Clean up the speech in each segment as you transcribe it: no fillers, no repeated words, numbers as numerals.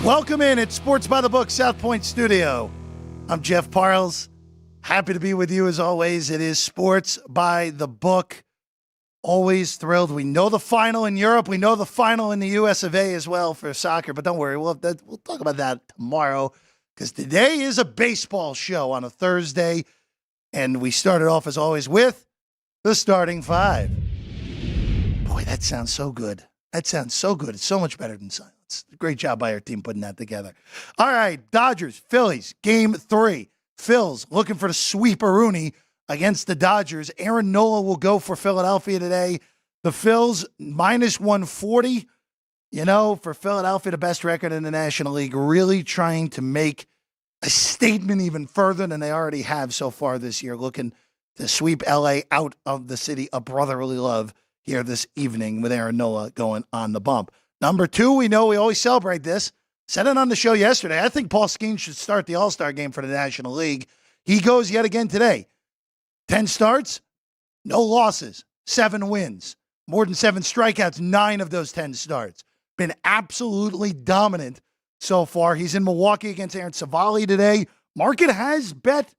Welcome in. It's Sports by the Book, South Point Studio. I'm Jeff Parles. Happy to be with you as always. It is Sports by the Book. Always thrilled. We know the final in Europe. We know the final in the US of A as well for soccer. But don't worry, we'll talk about that tomorrow because today is a baseball show on a Thursday. And we started off, as always, with the starting five. Boy, that sounds so good. That sounds so good. It's so much better than silence. Great job by our team putting that together. All right, Dodgers, Phillies, game 3. Phils looking for the sweeperoonie against the Dodgers. Aaron Nola will go for Philadelphia today. The Phils, minus 140. You know, for Philadelphia, the best record in the National League, really trying to make a statement even further than they already have so far this year, looking to sweep LA out of the city of brotherly love here this evening with Aaron Nola going on the bump. Number 2, we know we always celebrate this. Said it on the show yesterday. I think Paul Skenes should start the All-Star game for the National League. He goes yet again today. 10 starts, no losses, 7 wins, more than 7 strikeouts, 9 of those 10 starts. Been absolutely dominant so far. He's in Milwaukee against Aaron Savali today. Market has bet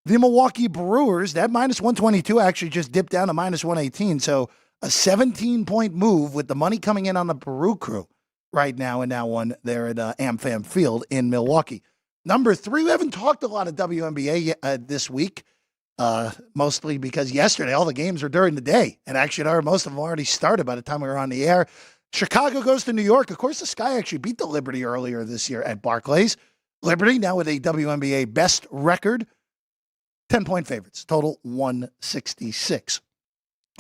the Milwaukee Brewers. That minus 122 actually just dipped down to minus 118. So a 17-point move with the money coming in on the Brew Crew right now in that one there at AmFam Field in Milwaukee. Number 3, we haven't talked a lot of WNBA this week, mostly because yesterday all the games were during the day, and actually most of them already started by the time we were on the air. Chicago goes to New York. Of course, the Sky actually beat the Liberty earlier this year at Barclays. Liberty now with a WNBA best record, 10-point favorites, total 166.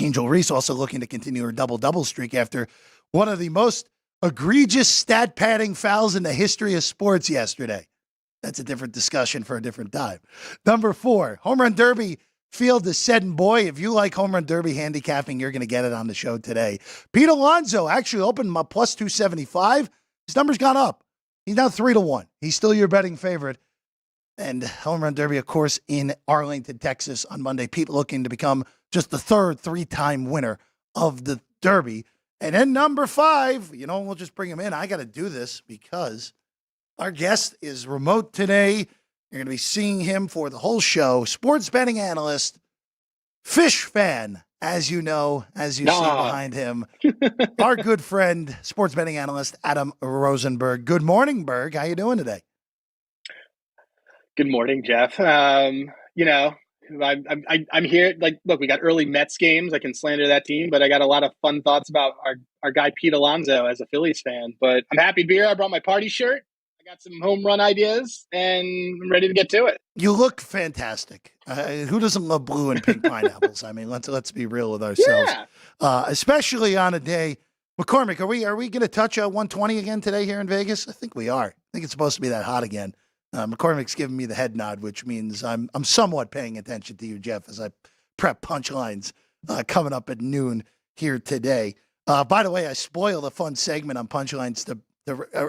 Angel Reese also looking to continue her double-double streak after one of the most egregious stat padding fouls in the history of sports yesterday. That's a different discussion for a different time. Number 4, Home Run Derby field is set, and boy, if you like Home Run Derby handicapping, you're going to get it on the show today. Pete Alonso actually opened my plus 275. His number's gone up. He's now 3-1. He's still your betting favorite. And Home Run Derby, of course, in Arlington, Texas on Monday. Pete looking to become just the third 3-time winner of the Derby. And then number 5, we'll just bring him in. I got to do this because our guest is remote today. You're going to be seeing him for the whole show. Sports betting analyst, Fish fan, as you know, as you see behind him. Our good friend, sports betting analyst, Adam Rosenberg. Good morning, Berg. How you doing today? Good morning, Jeff. I'm here. Look, we got early Mets games. I can slander that team, but I got a lot of fun thoughts about our guy Pete Alonso as a Phillies fan. But I'm happy to be here. I brought my party shirt. I got some home run ideas, and I'm ready to get to it. You look fantastic. Who doesn't love blue and pink pineapples? I mean, let's be real with ourselves. Yeah. Especially on a day. McCormick, are we going to touch 120 again today here in Vegas? I think we are. I think it's supposed to be that hot again. McCormick's giving me the head nod, which means I'm somewhat paying attention to you, Jeff, as I prep punchlines coming up at noon here today. By the way, I spoiled a fun segment on punchlines to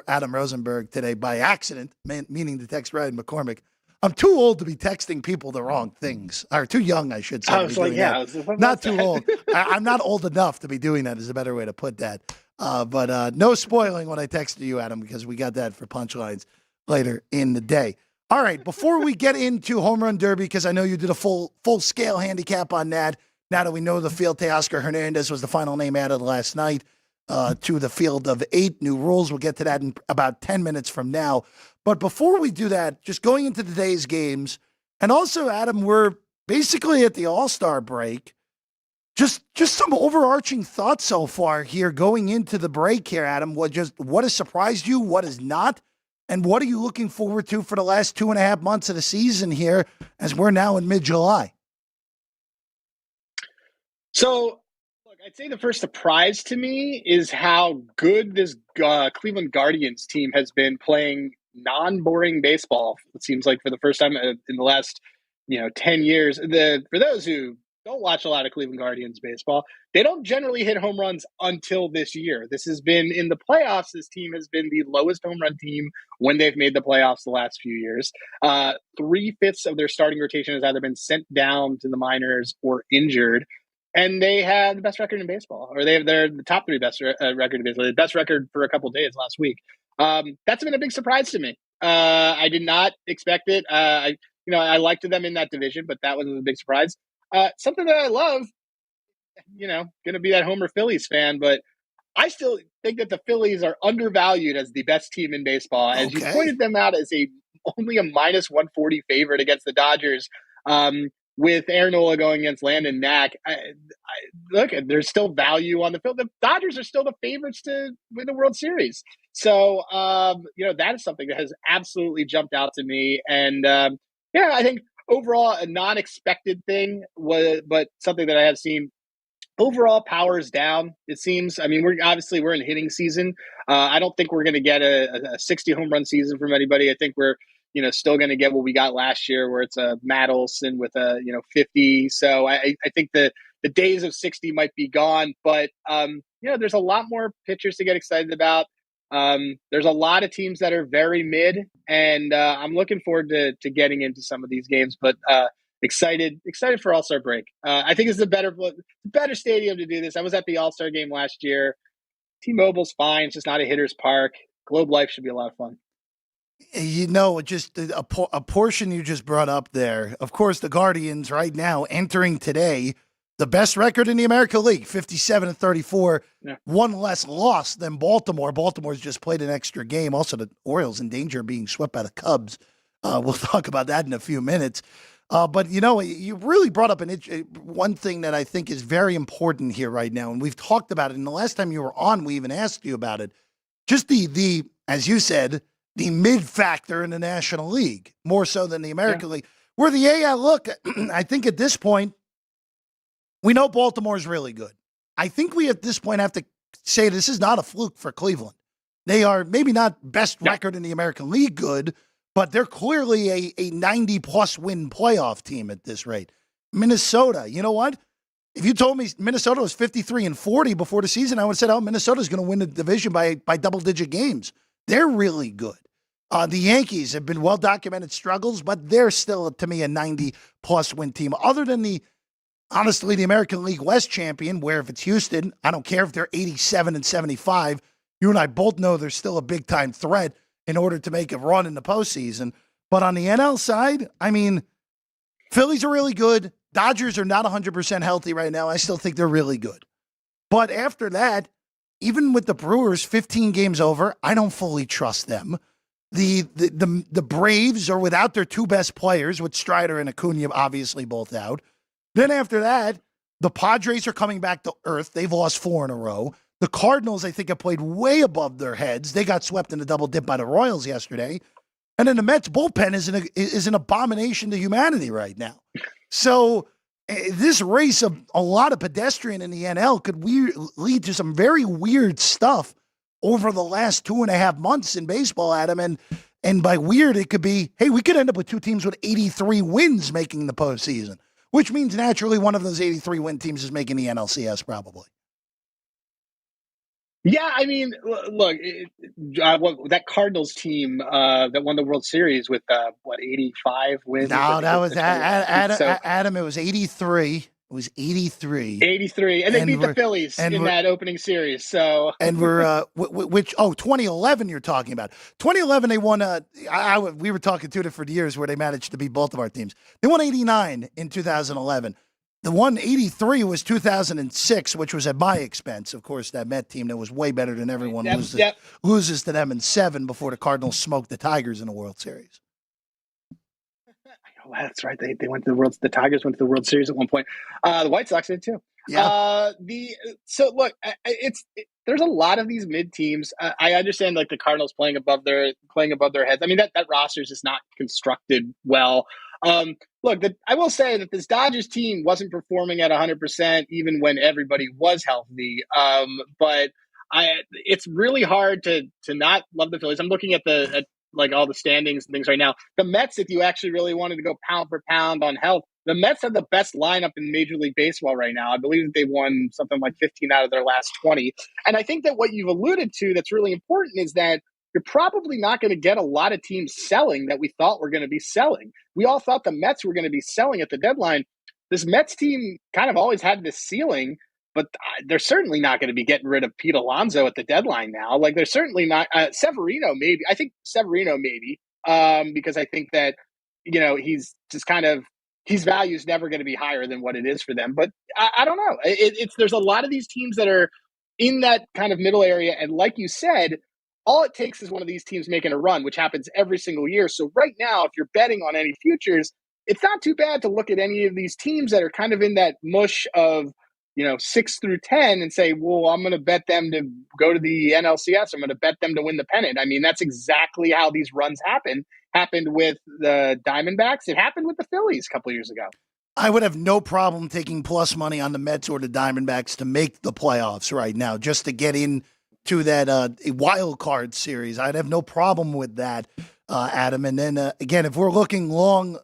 Adam Rosenberg today by accident, meaning to text Ryan McCormick. I'm too old to be texting people the wrong things, or too young, I should say. I was like, yeah, not too old. I'm not old enough to be doing that is a better way to put that. But no spoiling when I texted you, Adam, because we got that for punchlines later in the day. All right, before we get into Home Run Derby, because I know you did a full-scale handicap on that, now that we know the field, Teoscar Hernandez was the final name added last night to the field of 8 new rules. We'll get to that in about 10 minutes from now. But before we do that, just going into today's games, and also, Adam, we're basically at the All-Star break. Just some overarching thoughts so far here going into the break here, Adam. What has surprised you? What has not? And what are you looking forward to for the last 2.5 months of the season here as we're now in mid-July? So, look, I'd say the first surprise to me is how good this Cleveland Guardians team has been playing non-boring baseball. It seems like for the first time in the last 10 years. For those who don't watch a lot of Cleveland Guardians baseball, they don't generally hit home runs until this year. This has been in the playoffs. This team has been the lowest home run team when they've made the playoffs the last few years. 3/5 of their starting rotation has either been sent down to the minors or injured. And they had the best record in baseball, or they're the top 3 best record in baseball, the best record for a couple of days last week. That's been a big surprise to me. I did not expect it. I liked them in that division, but that was a big surprise. Something that I love, going to be that Homer Phillies fan, but I still think that the Phillies are undervalued as the best team in baseball, as you Okay. pointed them out as only a minus 140 favorite against the Dodgers. With Aaron Nola going against Landon Knack, look, there's still value on the field. The Dodgers are still the favorites to win the World Series. So, that is something that has absolutely jumped out to me. And, I think overall a non-expected thing was, but something that I have seen. Overall, power is down, it seems. I mean, we're in hitting season. I don't think we're going to get a 60 home run season from anybody. I think we're, still going to get what we got last year, where it's a Matt Olson with a 50. So I think the days of 60 might be gone. But there's a lot more pitchers to get excited about. There's a lot of teams that are very mid, and I'm looking forward to getting into some of these games. But excited for All-Star break. I think it's the better stadium to do this. I was at the All-Star game last year. T-Mobile's fine. It's just not a hitter's park. Globe Life should be a lot of fun. Just a portion you just brought up there. Of course, the Guardians right now entering today, the best record in the American League, 57-34, one less loss than Baltimore. Baltimore's just played an extra game. Also, the Orioles in danger of being swept by the Cubs. We'll talk about that in a few minutes. But, you really brought up one thing that I think is very important here right now, and we've talked about it. And the last time you were on, we even asked you about it. Just the as you said, the mid factor in the National League, more so than the American League. Where the AL, look, I think at this point, we know Baltimore is really good. I think we at this point have to say this is not a fluke for Cleveland. They are maybe not best record in the American League good, but they're clearly a 90-plus win playoff team at this rate. Minnesota, you know what? If you told me Minnesota was 53-40 before the season, I would have said, Minnesota's going to win the division by double-digit games. They're really good. The Yankees have been well-documented struggles, but they're still, to me, a 90-plus win team. Other than honestly, the American League West champion, where if it's Houston, I don't care if they're 87-75, you and I both know they're still a big-time threat in order to make a run in the postseason. But on the NL side, I mean, Phillies are really good. Dodgers are not 100% healthy right now. I still think they're really good. But after that, even with the Brewers 15 games over, I don't fully trust them. The Braves are without their two best players, with Strider and Acuna obviously both out. Then after that, the Padres are coming back to earth. They've lost 4 in a row. The Cardinals, I think, have played way above their heads. They got swept in a double dip by the Royals yesterday. And then the Mets bullpen is an abomination to humanity right now. So this race of a lot of pedestrian in the NL could lead to some very weird stuff over the last 2.5 months in baseball, Adam. And by weird, it could be, hey, we could end up with two teams with 83 wins making the postseason, which means naturally one of those 83 win teams is making the NLCS probably. Yeah, I mean, look, that Cardinals team that won the World Series with 85 wins. No, that was Adam. It was 83. It was 83. 83, and they beat the Phillies in that opening series. So, and we're 2011. You're talking about 2011. They won. We were talking 2 different years where they managed to beat both of our teams. They won 89 in 2011. The 183 was 2006, which was at my expense. Of course, that Met team that was way better than everyone loses to them in 7 before the Cardinals smoked the Tigers in the World Series. Oh, that's right. They went to the World. The Tigers went to the World Series at one point. The White Sox did too. Yeah. So look, there's a lot of these mid teams. I understand like the Cardinals playing above their heads. I mean that roster is just not constructed well. Look, I will say that this Dodgers team wasn't performing at 100% even when everybody was healthy. But it's really hard to not love the Phillies. I'm looking at like all the standings and things right now. The Mets, if you actually really wanted to go pound for pound on health, the Mets have the best lineup in Major League Baseball right now. I believe that they won something like 15 out of their last 20. And I think that what you've alluded to that's really important is that you're probably not going to get a lot of teams selling that we thought were going to be selling. We all thought the Mets were going to be selling at the deadline. This Mets team kind of always had this ceiling. but they're certainly not going to be getting rid of Pete Alonso at the deadline now. Like they're certainly not Severino. Maybe I think Severino maybe because I think that he's just kind of his value is never going to be higher than what it is for them. But I don't know. There's a lot of these teams that are in that kind of middle area, and like you said, all it takes is one of these teams making a run, which happens every single year. So right now, if you're betting on any futures, it's not too bad to look at any of these teams that are kind of in that mush of 6 through 10 and say, well, I'm going to bet them to go to the NLCS. I'm going to bet them to win the pennant. I mean, that's exactly how these runs happen. Happened with the Diamondbacks. It happened with the Phillies a couple of years ago. I would have no problem taking plus money on the Mets or the Diamondbacks to make the playoffs right now, just to get into that wild card series. I'd have no problem with that, Adam. And then again, if we're looking long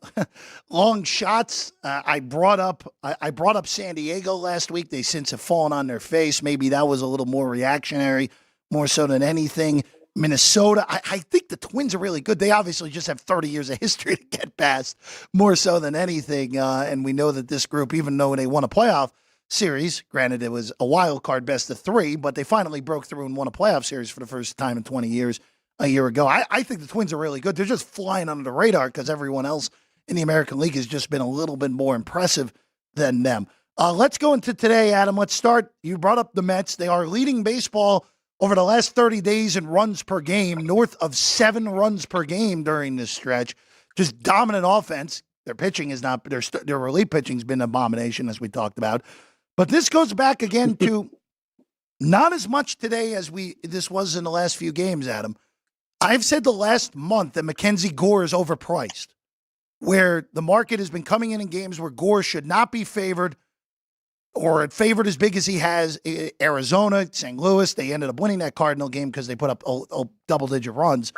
shots, I brought up San Diego last week. They since have fallen on their face. Maybe that was a little more reactionary, more so than anything. Minnesota, I think the Twins are really good. They obviously just have 30 years of history to get past, more so than anything. And we know that this group, even though they won a playoff series, granted it was a wild card best of 3, but they finally broke through and won a playoff series for the first time in 20 years a year ago. I think the Twins are really good. They're just flying under the radar because everyone else in the American League has just been a little bit more impressive than them. Let's go into today, Adam. Let's start. You brought up the Mets. They are leading baseball over the last 30 days in runs per game, north of 7 runs per game during this stretch. Just dominant offense. Their pitching is not, their relief pitching has been an abomination, as we talked about. But this goes back again to not as much today as this was in the last few games, Adam. I've said the last month that Mackenzie Gore is overpriced, where the market has been coming in games where Gore should not be favored, or favored as big as he has. Arizona, St. Louis, they ended up winning that Cardinal game because they put up double-digit runs.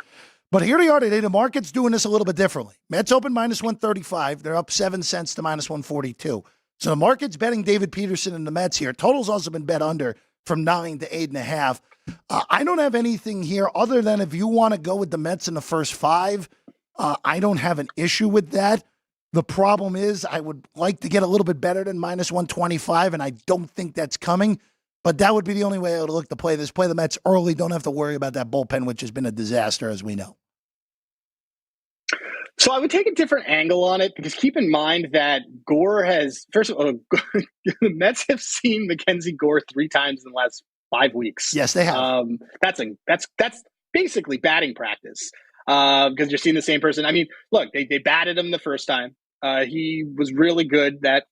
But here they are today. The market's doing this a little bit differently. Mets open -135. They're up 7 cents to -142. So the market's betting David Peterson and the Mets here. Total's also been bet under from 9 to 8.5. I don't have anything here other than if you want to go with the Mets in the first 5, I don't have an issue with that. The problem is I would like to get a little bit better than -125, and I don't think that's coming. But that would be the only way I would look to play this. Play the Mets early. Don't have to worry about that bullpen, which has been a disaster, as we know. So I would take a different angle on it because keep in mind that Gore has, first of all, the Mets have seen Mackenzie Gore 3 times in the last 5 weeks. Yes, they have. That's basically batting practice because you're seeing the same person. I mean, look, they batted him the first time. He was really good that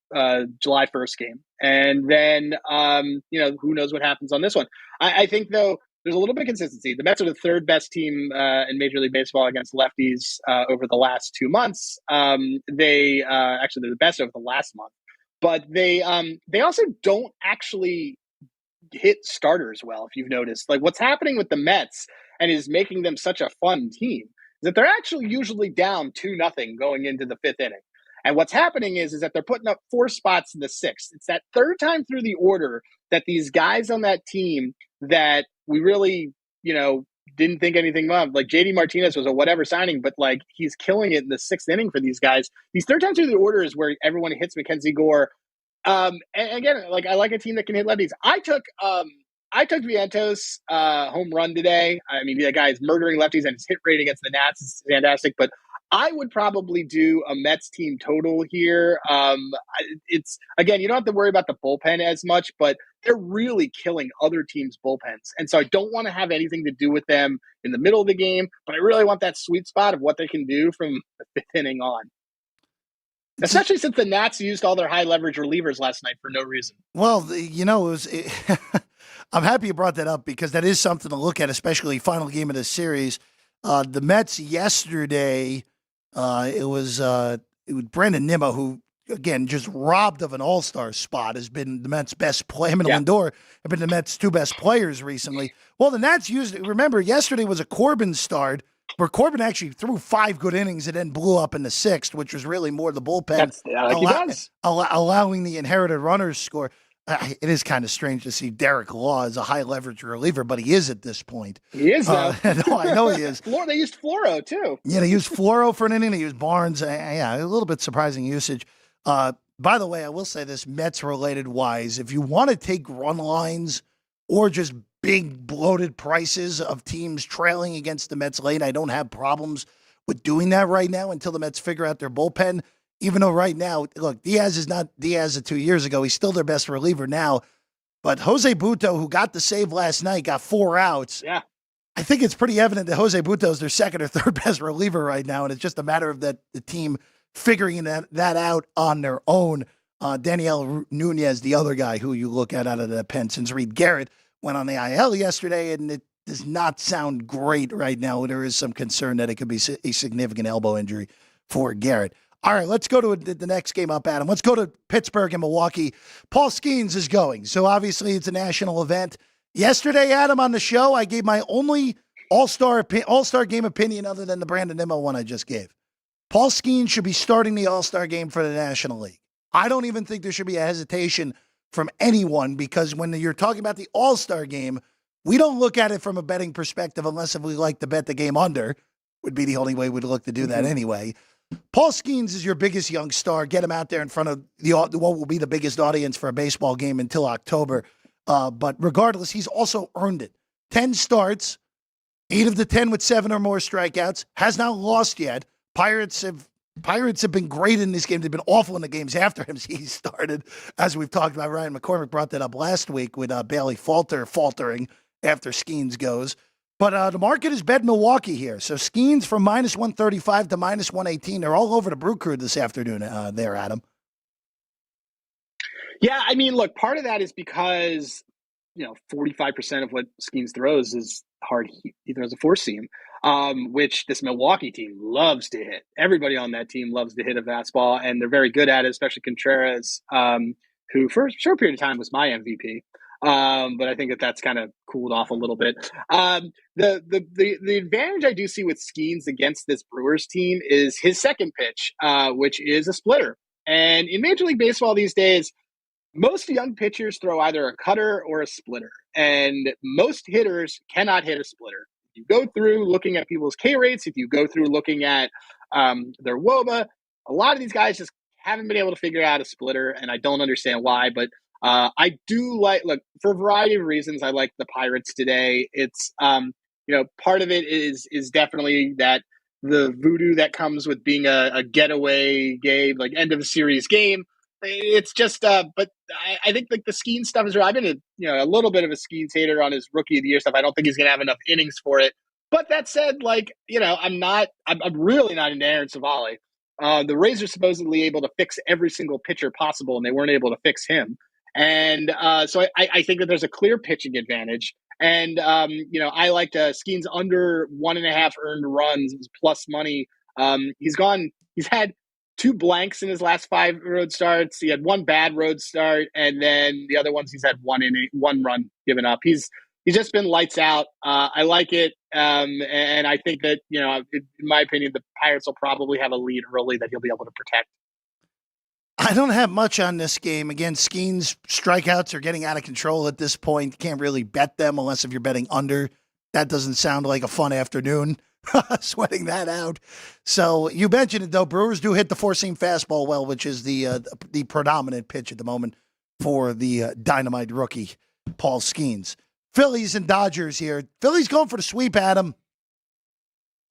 July 1st game. And then, who knows what happens on this one. I think, though, there's a little bit of consistency. The Mets are the 3rd best team in Major League Baseball against lefties over the last 2 months. They're the best over the last month. But they also don't actually hit starters well, if you've noticed. Like what's happening with the Mets and is making them such a fun team is that they're actually usually down 2-0 going into the 5th inning. And what's happening is that they're putting up 4 spots in the 6th. It's that 3rd time through the order that these guys on that team that we really, didn't think anything of. Like JD Martinez was a whatever signing, but like he's killing it in the 6th inning for these guys. These 3rd times through the order is where everyone hits Mackenzie Gore. And again, like I like a team that can hit lefties. I took Vientos home run today. I mean, that guy is murdering lefties and his hit rate against the Nats is fantastic. But I would probably do a Mets team total here. It's again, you don't have to worry about the bullpen as much, but they're really killing other teams' bullpens. And so I don't want to have anything to do with them in the middle of the game, but I really want that sweet spot of what they can do from the 5th inning on. Especially since the Nats used all their high leverage relievers last night for no reason. Well, I'm happy you brought that up because that is something to look at, especially final game of the series. The Mets yesterday, it was Brandon Nimmo who, again, just robbed of an all-star spot, has been the Mets' best player. Him and Lindor have been the Mets' 2 best players recently. Well, the Nats remember, yesterday was a Corbin start, where Corbin actually threw 5 good innings and then blew up in the 6th, which was really more the bullpen allowing the inherited runners score. It is kind of strange to see Derek Law as a high leverage reliever, but he is at this point. He is, though. No, I know he is. They used Floro, too. Yeah, they used Floro for an inning. They used Barnes. A little bit surprising usage. By the way, I will say this Mets related wise. If you want to take run lines or just big bloated prices of teams trailing against the Mets late, I don't have problems with doing that right now until the Mets figure out their bullpen. Even though right now, look, Diaz is not Diaz of 2 years ago. He's still their best reliever now. But Jose Butto, who got the save last night, got 4 outs. Yeah. I think it's pretty evident that Jose Butto is their second or third best reliever right now, and it's just a matter of the team figuring that out on their own. Daniel Nunez, the other guy who you look at out of the pen since Reed Garrett went on the IL yesterday, and it does not sound great right now. There is some concern that it could be a significant elbow injury for Garrett. All right, let's go to the next game up, Adam. Let's go to Pittsburgh and Milwaukee. Paul Skenes is going, so obviously it's a national event. Yesterday, Adam, on the show, I gave my only all-star game opinion other than the Brandon Nimmo one I just gave. Paul Skenes should be starting the all-star game for the National League. I don't even think there should be a hesitation from anyone because when you're talking about the all-star game, we don't look at it from a betting perspective unless if we like to bet the game under, would be the only way we'd look to do that anyway. Paul Skenes is your biggest young star. Get him out there in front of what will be the biggest audience for a baseball game until October. But regardless, he's also earned it. 10 starts, 8 of the 10 with 7 or more strikeouts, has not lost yet. Pirates have been great in this game. They've been awful in the games after him. He started, as we've talked about. Ryan McCormick brought that up last week with Bailey faltering after Skenes goes. But the market is bet Milwaukee here. So Skenes from minus 135 to minus 118. They're all over the Brew Crew this afternoon there, Adam. Yeah, I mean, look, part of that is because, 45% of what Skenes throws is hard. He throws a 4-seam, which this Milwaukee team loves to hit. Everybody on that team loves to hit a fastball, and they're very good at it, especially Contreras, who for a short period of time was my MVP. But I think that's kind of cooled off a little bit. The advantage I do see with Skenes against this Brewers team is his second pitch, which is a splitter. And in Major League Baseball these days, most young pitchers throw either a cutter or a splitter, and most hitters cannot hit a splitter. If you go through looking at people's K rates, if you go through looking at their WOBA, a lot of these guys just haven't been able to figure out a splitter, and I don't understand why, but I do look, for a variety of reasons, I like the Pirates today. It's, part of it is definitely that the voodoo that comes with being a getaway game, like end of the series game. It's just, but I think like the Skenes stuff is real. I've been a little bit of a Skenes hater on his rookie of the year stuff. I don't think he's going to have enough innings for it. But that said, I'm really not into Aaron Savali. The Rays are supposedly able to fix every single pitcher possible, and they weren't able to fix him. And so I think that there's a clear pitching advantage. And, I liked Skenes under 1.5 earned runs plus money. He's had 2 blanks in his last 5 road starts. He had 1 bad road start, and then the other ones he's had 1 run given up. He's just been lights out. I like it, and I think that in my opinion, the Pirates will probably have a lead early that he'll be able to protect. I don't have much on this game. Again, Skenes strikeouts are getting out of control at this point. You can't really bet them unless if you're betting under. That doesn't sound like a fun afternoon. Sweating that out. So you mentioned it, though. Brewers do hit the 4-seam fastball well, which is the predominant pitch at the moment for the dynamite rookie, Paul Skenes. Phillies and Dodgers here. Phillies going for the sweep, Adam.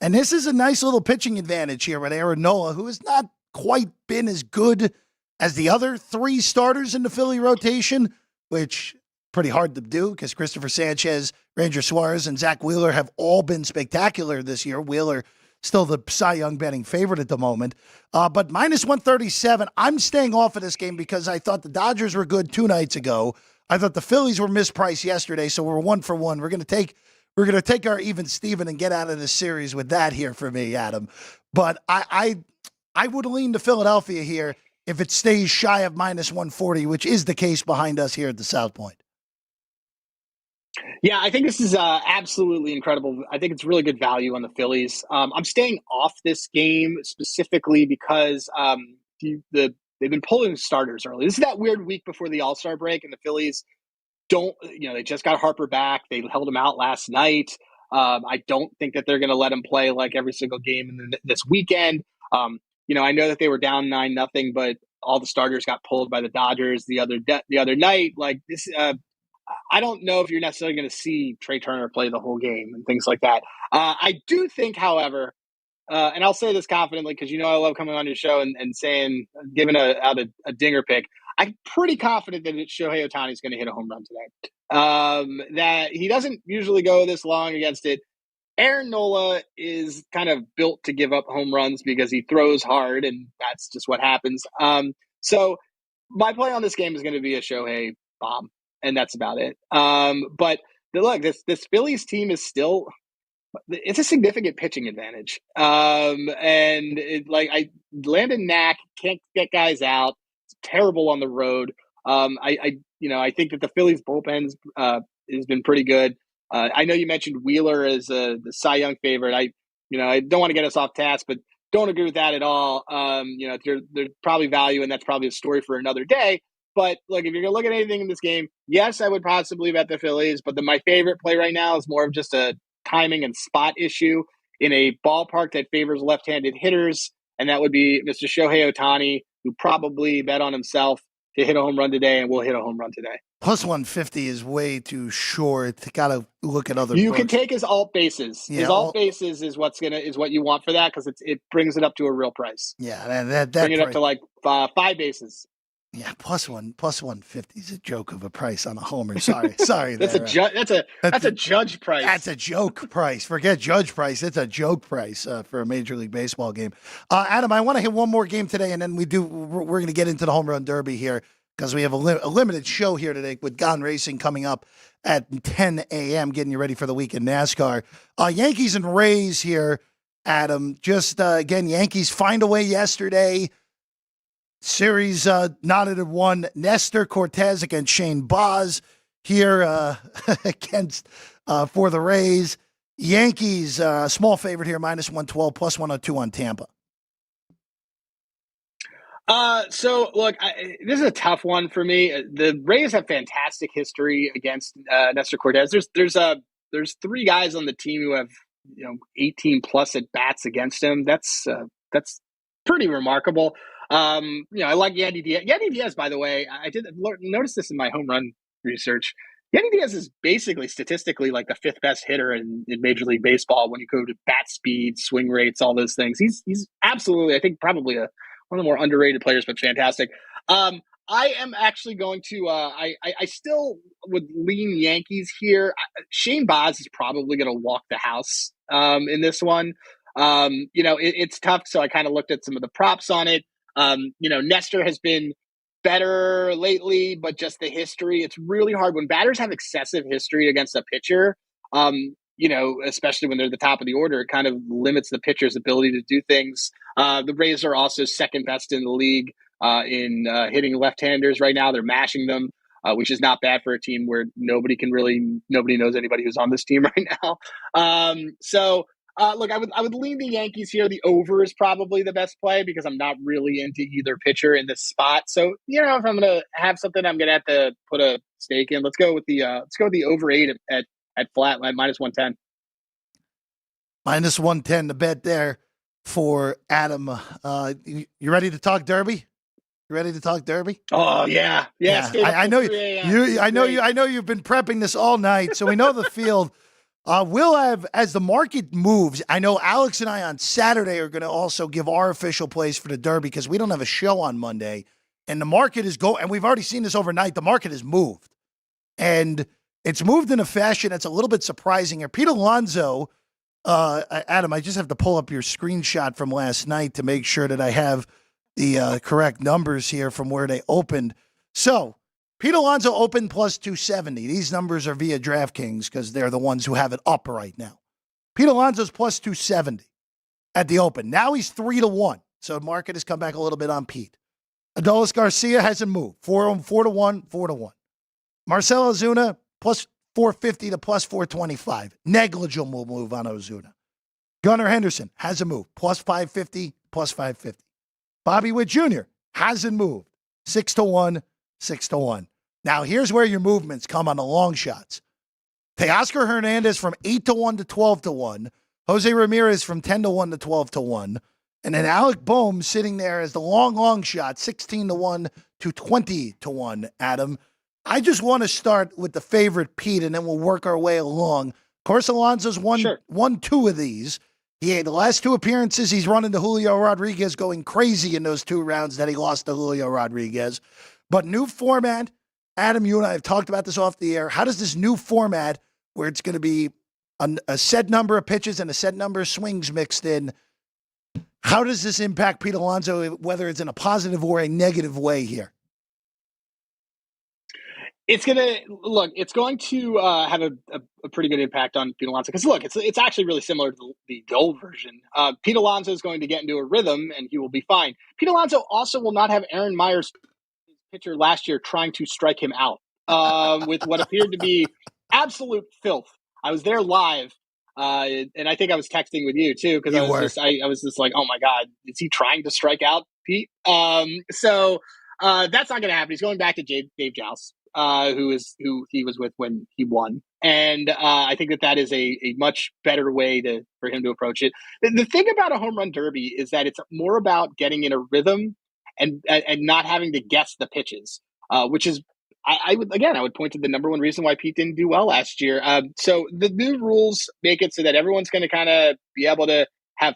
And this is a nice little pitching advantage here with Aaron Nola, who has not quite been as good as the other 3 starters in the Philly rotation, which pretty hard to do because Christopher Sanchez, Ranger Suarez, and Zach Wheeler have all been spectacular this year. Wheeler still the Cy Young betting favorite at the moment. But minus 137, I'm staying off of this game because I thought the Dodgers were good 2 nights ago. I thought the Phillies were mispriced yesterday, so we're 1 for 1. We're going to take our even Steven and get out of this series with that here for me, Adam. But I would lean to Philadelphia here if it stays shy of minus 140, which is the case behind us here at the South Point. Yeah, I think this is absolutely incredible. I think it's really good value on the Phillies. I'm staying off this game specifically because they've been pulling starters early. This is that weird week before the All-Star break, and the Phillies they just got Harper back. They held him out last night. I don't think that they're going to let him play like every single game this weekend. I know that they were down 9-0, but all the starters got pulled by the Dodgers the other night. Like this, I don't know if you're necessarily going to see Trey Turner play the whole game and things like that. I do think, however, and I'll say this confidently because I love coming on your show and saying, giving out a dinger pick. I'm pretty confident that Shohei Ohtani is going to hit a home run today. That he doesn't usually go this long against it. Aaron Nola is kind of built to give up home runs because he throws hard, and that's just what happens. So my play on this game is going to be a Shohei bomb, and that's about it. But look, this Phillies team is still – it's a significant pitching advantage. Landon Knack can't get guys out. It's terrible on the road. I think that the Phillies bullpen has been pretty good. I know you mentioned Wheeler as the Cy Young favorite. I don't want to get us off task, but don't agree with that at all. There's probably value, and that's probably a story for another day. But look, if you're going to look at anything in this game, yes, I would possibly bet the Phillies. But my favorite play right now is more of just a timing and spot issue in a ballpark that favors left-handed hitters, and that would be Mr. Shohei Ohtani, who probably bet on himself to hit a home run today, and will hit a home run today. Plus 150 is way too short. Got to look at other. You books. can take his alt bases. Yeah, his alt bases is what you want for that because it brings it up to a real price. Yeah, that bring it up to like 5 bases. Yeah, plus 150 is a joke of a price on a homer. Sorry. That's a judge price. That's a joke price. Forget judge price. It's a joke price for a Major League Baseball game. Adam, I want to hit one more game today, and then we're going to get into the home run derby here because we have a limited show here today with Gone Racing coming up at 10 a.m. getting you ready for the week in NASCAR. Yankees and Rays here, Adam. Just again, Yankees find a way yesterday. Series knotted at 1. Nestor Cortez against Shane Baz here against for the Rays. Yankees, small favorite here, minus 112, plus 102 on Tampa. So look, this is a tough one for me. The Rays have fantastic history against Nestor Cortez. There's 3 guys on the team who have 18 plus at bats against him. That's pretty remarkable. I like Yandy Diaz. Yandy Diaz, by the way, I did notice this in my home run research. Yandy Diaz is basically statistically like the 5th best hitter in Major League Baseball when you go to bat speed, swing rates, all those things. He's absolutely, I think, probably one of the more underrated players, but fantastic. I am actually going to. I still would lean Yankees here. Shane Baz is probably going to walk the house in this one. It's tough, so I kind of looked at some of the props on it. Nestor has been better lately, but just the history, it's really hard when batters have excessive history against a pitcher, especially when they're at the top of the order, it kind of limits the pitcher's ability to do things. The Rays are also second best in the league in hitting left-handers right now. They're mashing them, which is not bad for a team where nobody knows anybody who's on this team right now. Look, I would lean the Yankees here. The over is probably the best play because I'm not really into either pitcher in this spot. So, if I'm going to have something, I'm going to have to put a stake in. Let's go with the over 8 at flat at minus 110. Minus 110 to bet there for Adam. You ready to talk Derby? You ready to talk Derby? Oh yeah. I know you. I know you've been prepping this all night, so we know the field. We'll have, as the market moves, I know Alex and I on Saturday are going to also give our official plays for the Derby because we don't have a show on Monday. And the market is and we've already seen this overnight, the market has moved. And it's moved in a fashion that's a little bit surprising here. Pete Alonso, Adam, I just have to pull up your screenshot from last night to make sure that I have the correct numbers here from where they opened. So, Pete Alonso opened plus 270. These numbers are via DraftKings because they're the ones who have it up right now. Pete Alonso's plus 270 at the open. Now he's 3-1. So the market has come back a little bit on Pete. Adolis Garcia hasn't moved. 4-1, 4-1. Marcell Ozuna plus 450 to plus 425. Negligible move on Ozuna. Gunnar Henderson hasn't moved. Plus 550, plus 550. Bobby Witt Jr. hasn't moved. 6-1. 6-1. Now, here's where your movements come on the long shots. Teoscar Hernandez from 8-1 to 12-1. Jose Ramirez from 10-1 to 12-1. And then Alec Boehm sitting there as the long shot, 16-1 to 20-1, Adam. I just want to start with the favorite, Pete, and then we'll work our way along. Of course, Alonso's won two of these. He had the last two appearances, he's run into Julio Rodriguez going crazy in those 2 rounds that he lost to Julio Rodriguez. But new format, Adam, you and I have talked about this off the air. How does this new format, where it's going to be a set number of pitches and a set number of swings mixed in, how does this impact Pete Alonso, whether it's in a positive or a negative way here? It's going to have a pretty good impact on Pete Alonso. Because, look, it's actually really similar to the old version. Pete Alonso is going to get into a rhythm, and he will be fine. Pete Alonso also will not have Aaron Myers, pitcher last year, trying to strike him out with what appeared to be absolute filth. I was there live, and I think I was texting with you, too, because I was just like, oh, my God, is he trying to strike out Pete? So that's not going to happen. He's going back to Dave Joust. Who he was with when he won. And I think that is a much better way for him to approach it. The thing about a home run derby is that it's more about getting in a rhythm and not having to guess the pitches, which is, I would point to the number one reason why Pete didn't do well last year. So the new rules make it so that everyone's going to kind of be able to have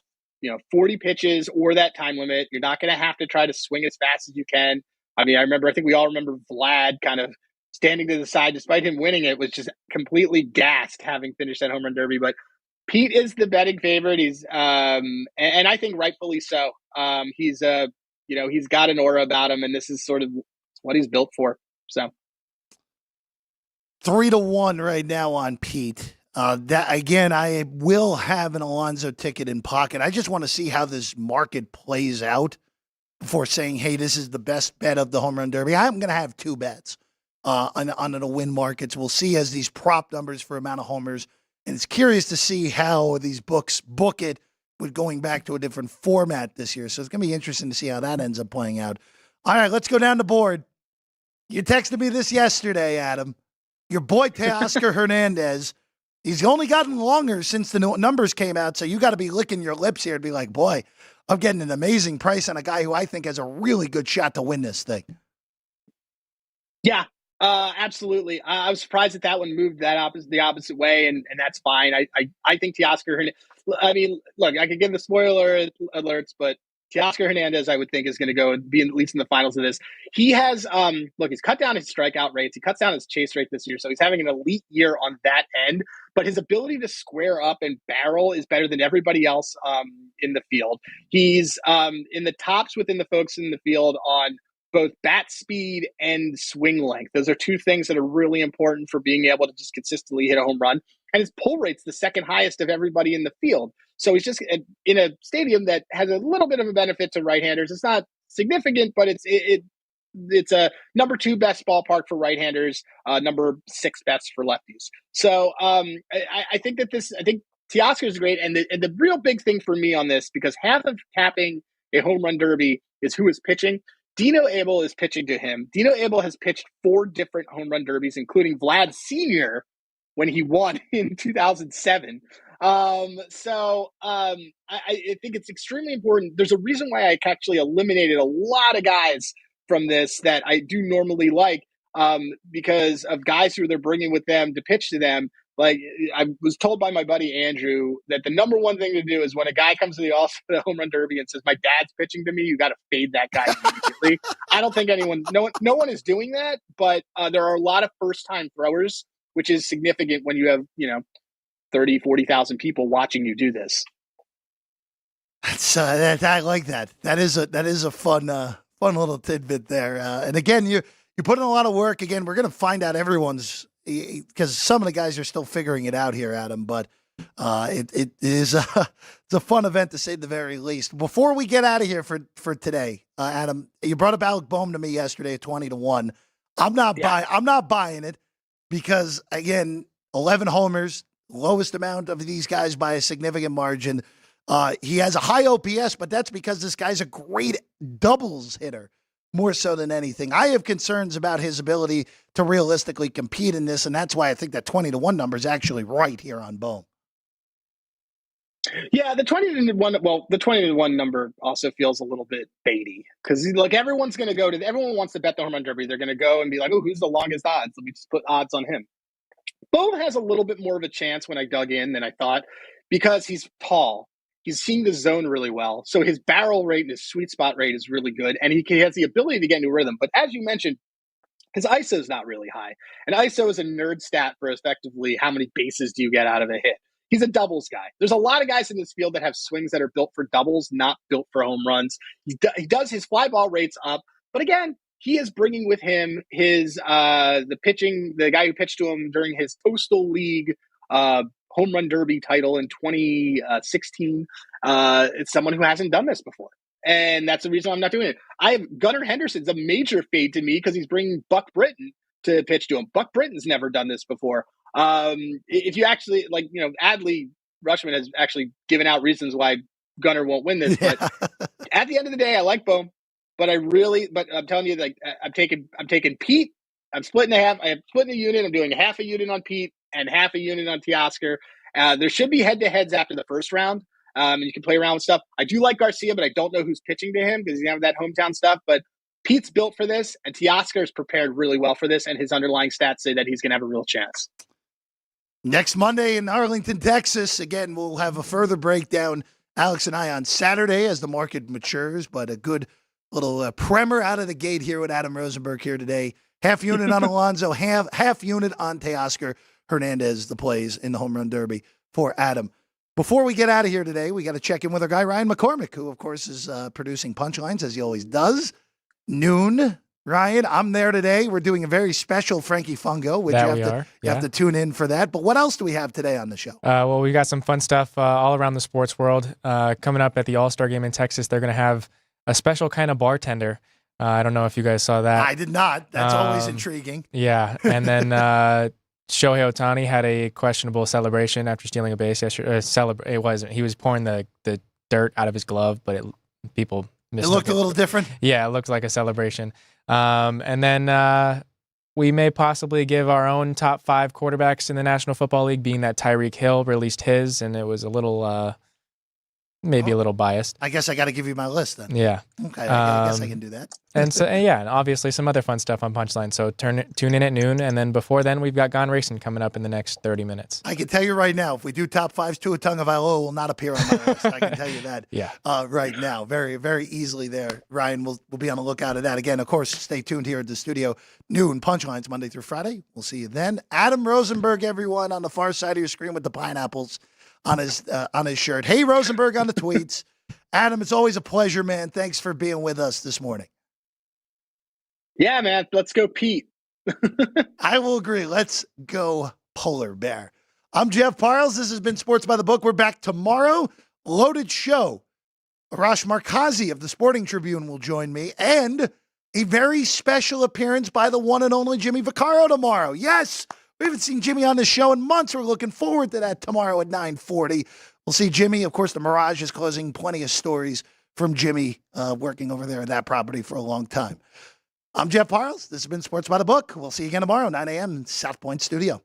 40 pitches or that time limit. You're not going to have to try to swing as fast as you can. I mean, I think we all remember Vlad kind of standing to the side, despite him winning it, was just completely gassed having finished that home run derby. But Pete is the betting favorite. He's and I think rightfully so. He's he's got an aura about him, and this is sort of what he's built for. So 3-1 right now on Pete. That again, I will have an Alonso ticket in pocket. I just want to see how this market plays out before saying, hey, this is the best bet of the home run derby. I'm going to have 2 bets on the win markets. We'll see as these prop numbers for amount of homers. And it's curious to see how these books book it with going back to a different format this year. So it's going to be interesting to see how that ends up playing out. All right, let's go down the board. You texted me this yesterday, Adam. Your boy, Teoscar Hernandez, he's only gotten longer since the numbers came out. So you got to be licking your lips here and be like, boy, I'm getting an amazing price on a guy who I think has a really good shot to win this thing. Yeah, absolutely. I was surprised that one moved the opposite way, and that's fine. I think Teoscar Hernandez. I mean, look, I could give the spoiler alerts, but Teoscar Hernandez, I would think, is going to go and be at least in the finals of this. He has, he's cut down his strikeout rates. He cuts down his chase rate this year, so he's having an elite year on that end. But his ability to square up and barrel is better than everybody else in the field. He's in the tops within the folks in the field on both bat speed and swing length. Those are 2 things that are really important for being able to just consistently hit a home run. And his pull rate's the second highest of everybody in the field. So he's just in a stadium that has a little bit of a benefit to right-handers. It's not significant, but it's a number 2 best ballpark for right-handers, number 6 best for lefties. So I think Teoscar is great. And the real big thing for me on this, because half of capping a home run derby is who is pitching. Dino Abel is pitching to him. Dino Abel has pitched 4 different home run derbies, including Vlad Sr. when he won in 2007. I think it's extremely important. There's a reason why I actually eliminated a lot of guys from this that I do normally like, because of guys who they're bringing with them to pitch to them. Like, I was told by my buddy Andrew that the number one thing to do is when a guy comes to the home run derby and says, my dad's pitching to me, you got to fade that guy immediately. I don't think no one is doing that, but there are a lot of first-time throwers, which is significant when you have, 30, 40,000 people watching you do this. I like that. That is a fun little tidbit there. And again, you put in a lot of work. Again, we're going to find out everyone's, because some of the guys are still figuring it out here, Adam, but it is it's a fun event to say the very least. Before we get out of here for today, Adam, you brought up Alec Boehm to me yesterday at 20-1. I'm not buying it because, again, 11 homers, lowest amount of these guys by a significant margin. He has a high OPS, but that's because this guy's a great doubles hitter more so than anything. I have concerns about his ability to realistically compete in this, and that's why I think that 20-1 number is actually right here on Boehm. Yeah, the 20-1. Well, the 20-1 number also feels a little bit baity because like everyone wants to bet the home run derby. They're going to go and be like, oh, who's the longest odds? Let me just put odds on him. Bo has a little bit more of a chance when I dug in than I thought because he's tall. He's seeing the zone really well. So his barrel rate and his sweet spot rate is really good. And he has the ability to get into rhythm. But as you mentioned, his ISO is not really high. And ISO is a nerd stat for effectively how many bases do you get out of a hit. He's a doubles guy. There's a lot of guys in this field that have swings that are built for doubles, not built for home runs. He does his fly ball rates up. But again, he is bringing with him his the guy who pitched to him during his Postal League home run derby title in 2016. It's someone who hasn't done this before. And that's the reason I'm not doing it. I have Gunnar Henderson's a major fade to me because he's bringing Buck Britton to pitch to him. Buck Britton's never done this before. If you actually Adley Rushman has actually given out reasons why Gunnar won't win this. But at the end of the day, I like Bohm. But I'm telling you, like I'm taking Pete. I'm splitting a half. I'm splitting a unit. I'm doing half a unit on Pete and half a unit on Teoscar. There should be head-to-heads after the first round. And you can play around with stuff. I do like Garcia, but I don't know who's pitching to him because he have that hometown stuff. But Pete's built for this, and Teoscar is prepared really well for this, and his underlying stats say that he's going to have a real chance. Next Monday in Arlington, Texas. Again, we'll have a further breakdown, Alex and I, on Saturday as the market matures, but a good little primer out of the gate here with Adam Rosenberg here today. Half unit on Alonso, half unit on Teoscar Hernandez, the plays in the home run derby for Adam. Before we get out of here today, we got to check in with our guy, Ryan McCormick, who, of course, is producing Punchlines, as he always does. Noon, Ryan, I'm there today. We're doing a very special Frankie Fungo, which you have to tune in for that. But what else do we have today on the show? Well, we got some fun stuff all around the sports world. Coming up at the All-Star Game in Texas, they're going to have a special kind of bartender. I don't know if you guys saw that. I did not. That's always intriguing. Yeah, and then Shohei Ohtani had a questionable celebration after stealing a base yesterday. It wasn't. He was pouring the dirt out of his glove, but people missed it. It looked a little different? Yeah, it looked like a celebration. And then we may possibly give our own top 5 quarterbacks in the National Football League, being that Tyreek Hill released his, and it was a little... Maybe a little biased. I guess I got to give you my list then. Yeah. Okay. I guess I can do that. And obviously some other fun stuff on Punchline. So tune in at noon, and then before then we've got Gone Racing coming up in the next 30 minutes. I can tell you right now, if we do top 5s, Tua Tagovailoa will not appear on my list. I can tell you that. Yeah. Right now, very, very easily there. Ryan, we'll be on the lookout at that. Again, of course, stay tuned here at the studio. Noon Punchlines Monday through Friday. We'll see you then. Adam Rosenberg, everyone, on the far side of your screen with the pineapples on his shirt. Hey, Rosenberg on the tweets. Adam, it's always a pleasure, man. Thanks for being with us this morning. Yeah, man. Let's go, Pete. I will agree. Let's go, Polar Bear. I'm Jeff Parles. This has been Sports by the Book. We're back tomorrow. Loaded show. Arash Markazi of the Sporting Tribune will join me, and a very special appearance by the one and only Jimmy Vaccaro tomorrow. Yes, we haven't seen Jimmy on the show in months. We're looking forward to that tomorrow at 9:40. We'll see Jimmy. Of course, the Mirage is closing. Plenty of stories from Jimmy working over there at that property for a long time. I'm Jeff Parles. This has been Sports by the Book. We'll see you again tomorrow, 9 a.m. in South Point Studio.